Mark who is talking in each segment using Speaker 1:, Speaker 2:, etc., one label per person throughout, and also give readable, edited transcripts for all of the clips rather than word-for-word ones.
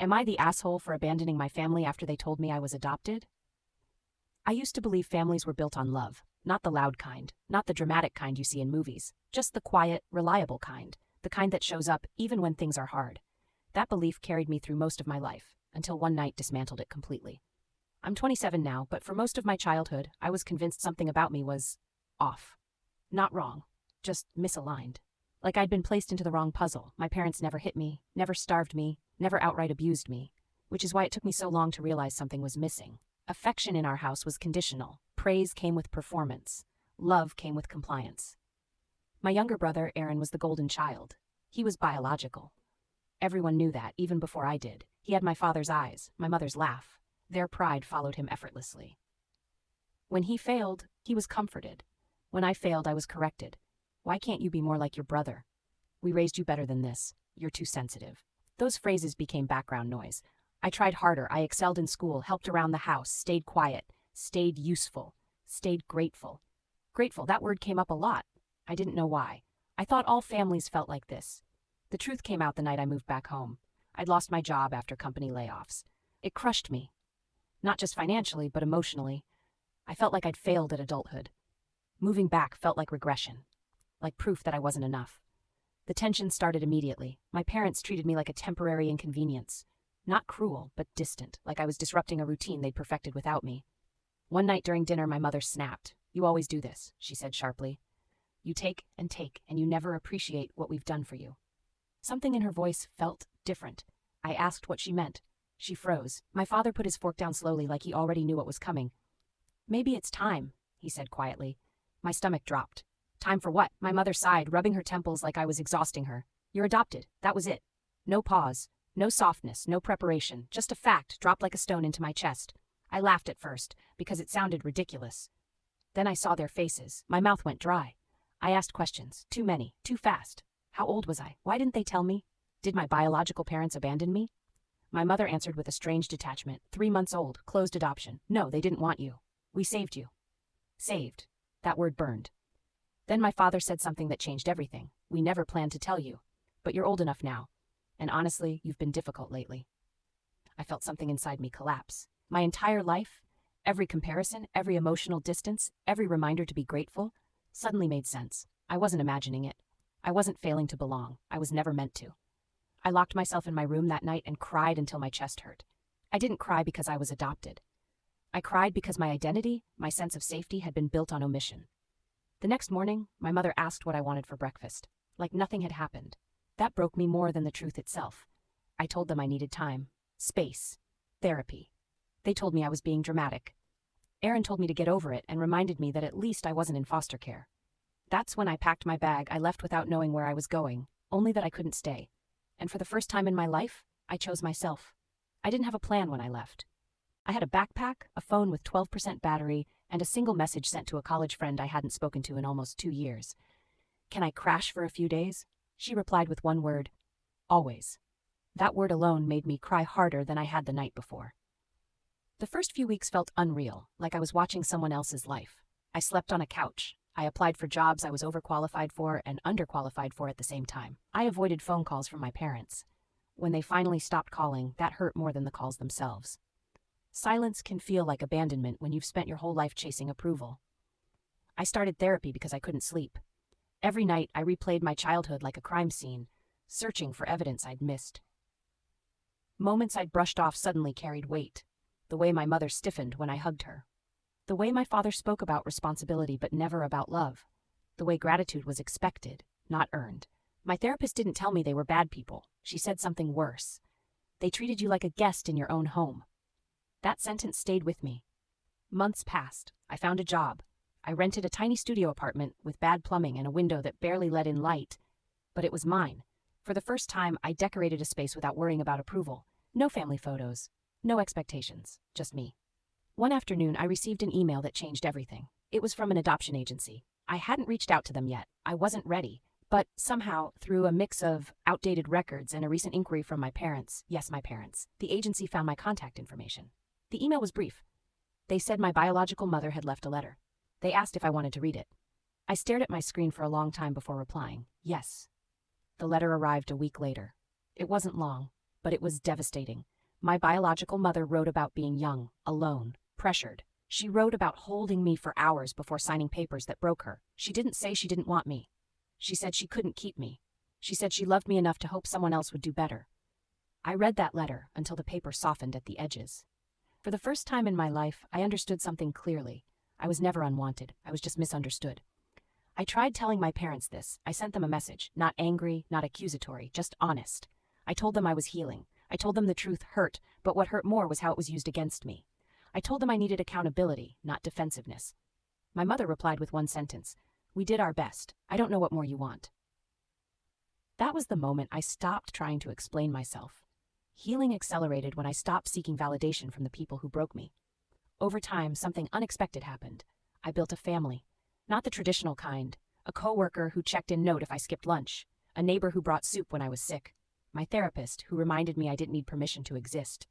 Speaker 1: Am I the asshole for abandoning my family after they told me I was adopted? I used to believe families were built on love, not the loud kind, not the dramatic kind you see in movies, just the quiet, reliable kind, the kind that shows up even when things are hard. That belief carried me through most of my life, until one night dismantled it completely. I'm 27 now, but for most of my childhood, I was convinced something about me was off. Not wrong, just misaligned. Like I'd been placed into the wrong puzzle. My parents never hit me, never starved me, never outright abused me, which is why it took me so long to realize something was missing. Affection in our house was conditional. Praise came with performance. Love came with compliance. My younger brother, Aaron, was the golden child. He was biological. Everyone knew that, even before I did. He had my father's eyes, my mother's laugh. Their pride followed him effortlessly. When he failed, he was comforted. When I failed, I was corrected. Why can't you be more like your brother? We raised you better than this. You're too sensitive. Those phrases became background noise. I tried harder. I excelled in school, helped around the house, stayed quiet, stayed useful, stayed grateful. Grateful, that word came up a lot. I didn't know why. I thought all families felt like this. The truth came out the night I moved back home. I'd lost my job after company layoffs. It crushed me. Not just financially, but emotionally. I felt like I'd failed at adulthood. Moving back felt like regression, like proof that I wasn't enough. The tension started immediately. My parents treated me like a temporary inconvenience. Not cruel, but distant, like I was disrupting a routine they'd perfected without me. One night during dinner, my mother snapped. "You always do this," she said sharply. "You take, and you never appreciate what we've done for you." Something in her voice felt different. I asked what she meant. She froze. My father put his fork down slowly, like he already knew what was coming. "Maybe it's time," he said quietly. My stomach dropped. "Time for what?" My mother sighed, rubbing her temples like I was exhausting her. "You're adopted. That was it." No pause. No softness, no preparation, just a fact dropped like a stone into my chest. I laughed at first, because it sounded ridiculous. Then I saw their faces. My mouth went dry. I asked questions, too many, too fast. How old was I? Why didn't they tell me? Did my biological parents abandon me? My mother answered with a strange detachment. 3 months old, closed adoption. No, they didn't want you. We saved you. Saved. That word burned. Then my father said something that changed everything. "We never planned to tell you. But you're old enough now. And honestly, you've been difficult lately." I felt something inside me collapse. My entire life, every comparison, every emotional distance, every reminder to be grateful, suddenly made sense. I wasn't imagining it. I wasn't failing to belong. I was never meant to. I locked myself in my room that night and cried until my chest hurt. I didn't cry because I was adopted. I cried because my identity, my sense of safety, had been built on omission. The next morning, my mother asked what I wanted for breakfast, like nothing had happened. That broke me more than the truth itself. I told them I needed time, space, therapy. They told me I was being dramatic. Aaron told me to get over it and reminded me that at least I wasn't in foster care. That's when I packed my bag. I left without knowing where I was going, only that I couldn't stay. And for the first time in my life, I chose myself. I didn't have a plan when I left. I had a backpack, a phone with 12% battery, and a single message sent to a college friend I hadn't spoken to in almost 2 years. "Can I crash for a few days?" She replied with one word: "Always." That word alone made me cry harder than I had the night before. The first few weeks felt unreal, like I was watching someone else's life. I slept on a couch. I applied for jobs I was overqualified for and underqualified for at the same time. I avoided phone calls from my parents. When they finally stopped calling, that hurt more than the calls themselves. Silence can feel like abandonment when you've spent your whole life chasing approval. I started therapy because I couldn't sleep. Every night, I replayed my childhood like a crime scene, searching for evidence I'd missed. Moments I'd brushed off suddenly carried weight. The way my mother stiffened when I hugged her. The way my father spoke about responsibility but never about love. The way gratitude was expected, not earned. My therapist didn't tell me they were bad people. She said something worse. They treated you like a guest in your own home. That sentence stayed with me. Months passed. I found a job. I rented a tiny studio apartment with bad plumbing and a window that barely let in light. But it was mine. For the first time, I decorated a space without worrying about approval. No family photos. No expectations. Just me. One afternoon, I received an email that changed everything. It was from an adoption agency. I hadn't reached out to them yet. I wasn't ready. But somehow, through a mix of outdated records and a recent inquiry from my parents, yes, my parents, the agency found my contact information. The email was brief. They said my biological mother had left a letter. They asked if I wanted to read it. I stared at my screen for a long time before replying, yes. The letter arrived a week later. It wasn't long. but it was devastating. My biological mother wrote about being young, alone, pressured. She wrote about holding me for hours before signing papers that broke her. She didn't say she didn't want me. She said she couldn't keep me. She said she loved me enough to hope someone else would do better. I read that letter until the paper softened at the edges. For the first time in my life, I understood something clearly. I was never unwanted. I was just misunderstood. I tried telling my parents this. I sent them a message, not angry, not accusatory, just honest. I told them I was healing. I told them the truth hurt, but what hurt more was how it was used against me. I told them I needed accountability, not defensiveness. My mother replied with one sentence, "We did our best. I don't know what more you want." That was the moment I stopped trying to explain myself. Healing accelerated when I stopped seeking validation from the people who broke me. Over time, something unexpected happened. I built a family. Not the traditional kind. A coworker who checked in note if I skipped lunch. A neighbor who brought soup when I was sick. My therapist who reminded me I didn't need permission to exist.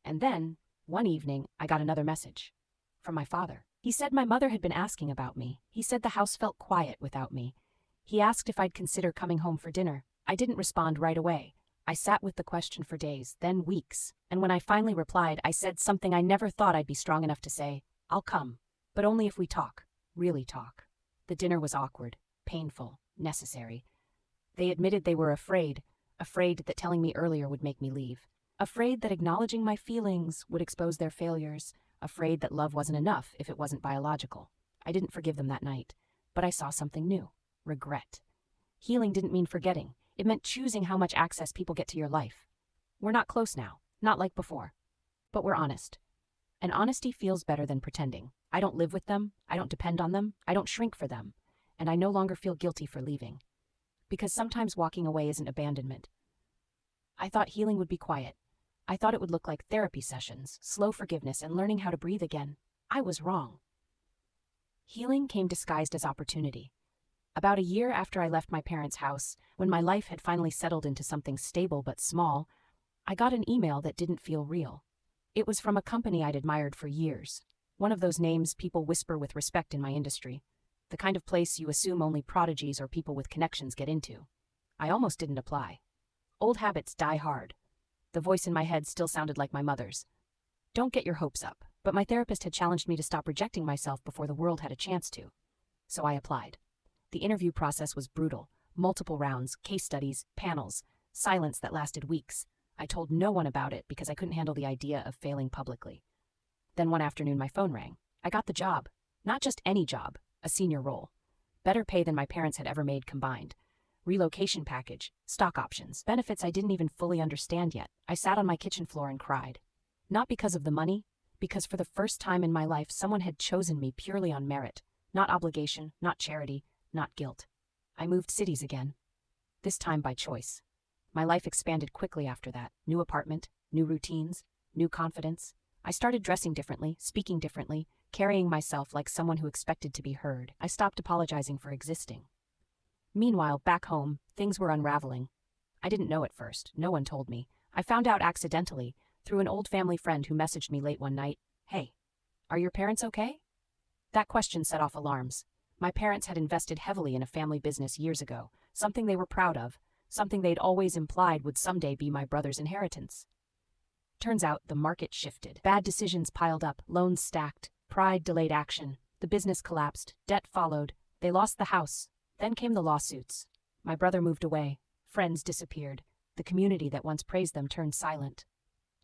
Speaker 1: And then, one evening, I got another message. From my father. He said my mother had been asking about me. He said the house felt quiet without me. He asked if I'd consider coming home for dinner. I didn't respond right away. I sat with the question for days, then weeks. And when I finally replied, I said something I never thought I'd be strong enough to say. "I'll come. But only if we talk. Really talk." The dinner was awkward, painful, necessary. They admitted they were afraid that telling me earlier would make me leave. Afraid that acknowledging my feelings would expose their failures. Afraid that love wasn't enough if it wasn't biological. I didn't forgive them that night, but I saw something new. Regret. Healing didn't mean forgetting. It meant choosing how much access people get to your life. We're not close now, not like before. But we're honest. And honesty feels better than pretending. I don't live with them, I don't depend on them, I don't shrink for them. And I no longer feel guilty for leaving. Because sometimes walking away isn't abandonment. I thought healing would be quiet. I thought it would look like therapy sessions, slow forgiveness, and learning how to breathe again. I was wrong. Healing came disguised as opportunity. About a year after I left my parents' house, when my life had finally settled into something stable but small, I got an email that didn't feel real. It was from a company I'd admired for years. One of those names people whisper with respect in my industry. The kind of place you assume only prodigies or people with connections get into. I almost didn't apply. Old habits die hard. The voice in my head still sounded like my mother's. "Don't get your hopes up," but my therapist had challenged me to stop rejecting myself before the world had a chance to. So I applied. The interview process was brutal. Multiple rounds, case studies, panels, silence that lasted weeks. I told no one about it because I couldn't handle the idea of failing publicly. Then one afternoon my phone rang. I got the job. Not just any job, a senior role. Better pay than my parents had ever made combined. Relocation package, stock options, benefits I didn't even fully understand yet. I sat on my kitchen floor and cried. Not because of the money, because for the first time in my life someone had chosen me purely on merit. Not obligation, not charity, not guilt. I moved cities again. This time by choice. My life expanded quickly after that. New apartment, new routines, new confidence. I started dressing differently, speaking differently, carrying myself like someone who expected to be heard. I stopped apologizing for existing. Meanwhile, back home, things were unraveling. I didn't know at first. No one told me. I found out accidentally, through an old family friend who messaged me late one night. "Hey, are your parents okay?" That question set off alarms. My parents had invested heavily in a family business years ago, something they were proud of, something they'd always implied would someday be my brother's inheritance. Turns out the market shifted. Bad decisions piled up, loans stacked, pride delayed action. The business collapsed, debt followed. They lost the house. Then came the lawsuits. My brother moved away. Friends disappeared. The community that once praised them turned silent.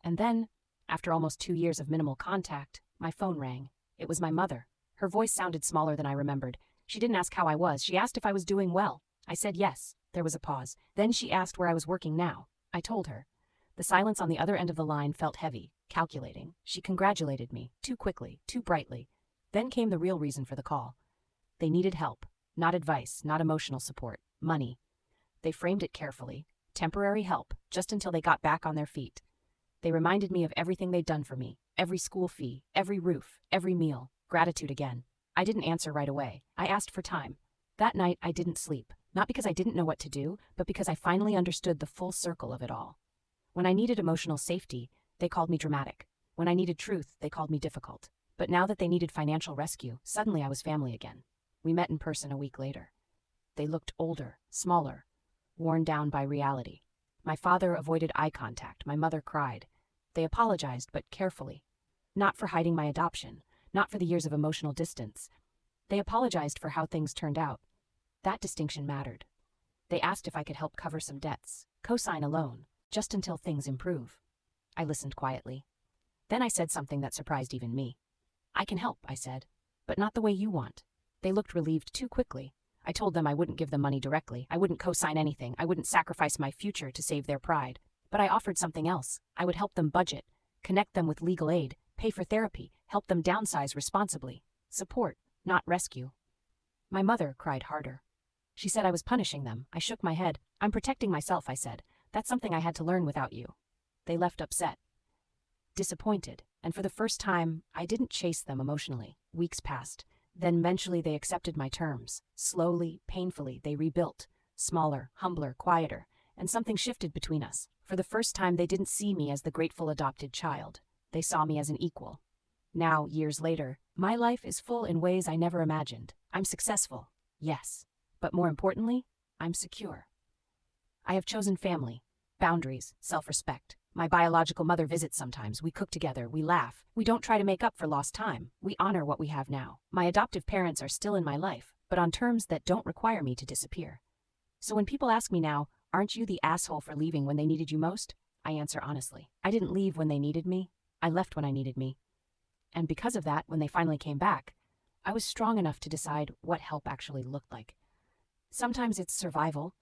Speaker 1: And then, after almost 2 years of minimal contact, my phone rang. It was my mother. Her voice sounded smaller than I remembered. She didn't ask how I was. She asked if I was doing well. I said yes. There was a pause. Then she asked where I was working now. I told her. The silence on the other end of the line felt heavy, calculating. She congratulated me, too quickly, too brightly. Then came the real reason for the call. They needed help. Not advice, not emotional support. Money. They framed it carefully. Temporary help, just until they got back on their feet. They reminded me of everything they'd done for me. Every school fee, every roof, every meal. Gratitude again. I didn't answer right away. I asked for time. That night I didn't sleep. Not because I didn't know what to do, but because I finally understood the full circle of it all. When I needed emotional safety, they called me dramatic. When I needed truth, they called me difficult. But now that they needed financial rescue, suddenly I was family again. We met in person a week later. They looked older, smaller, worn down by reality. My father avoided eye contact. My mother cried. They apologized, but carefully. Not for hiding my adoption, not for the years of emotional distance. They apologized for how things turned out. That distinction mattered. They asked if I could help cover some debts, co-sign a loan, just until things improve. I listened quietly. Then I said something that surprised even me. I can help, I said, but not the way you want. They looked relieved too quickly. I told them I wouldn't give them money directly. I wouldn't co-sign anything. I wouldn't sacrifice my future to save their pride. But I offered something else. I would help them budget, connect them with legal aid, pay for therapy, help them downsize responsibly. Support, not rescue. My mother cried harder. She said I was punishing them. I shook my head. I'm protecting myself, I said. That's something I had to learn without you. They left upset, disappointed, and for the first time, I didn't chase them emotionally. Weeks passed. Then eventually they accepted my terms. Slowly, painfully, they rebuilt. Smaller, humbler, quieter, and something shifted between us. For the first time, they didn't see me as the grateful adopted child. They saw me as an equal. Now, years later, my life is full in ways I never imagined. I'm successful, yes, but more importantly, I'm secure. I have chosen family, boundaries, self-respect. My biological mother visits sometimes. We cook together, we laugh. We don't try to make up for lost time. We honor what we have now. My adoptive parents are still in my life, but on terms that don't require me to disappear. So when people ask me now, aren't you the asshole for leaving when they needed you most? I answer honestly. I didn't leave when they needed me. I left when I needed me. And because of that, when they finally came back, I was strong enough to decide what help actually looked like. Sometimes it's survival,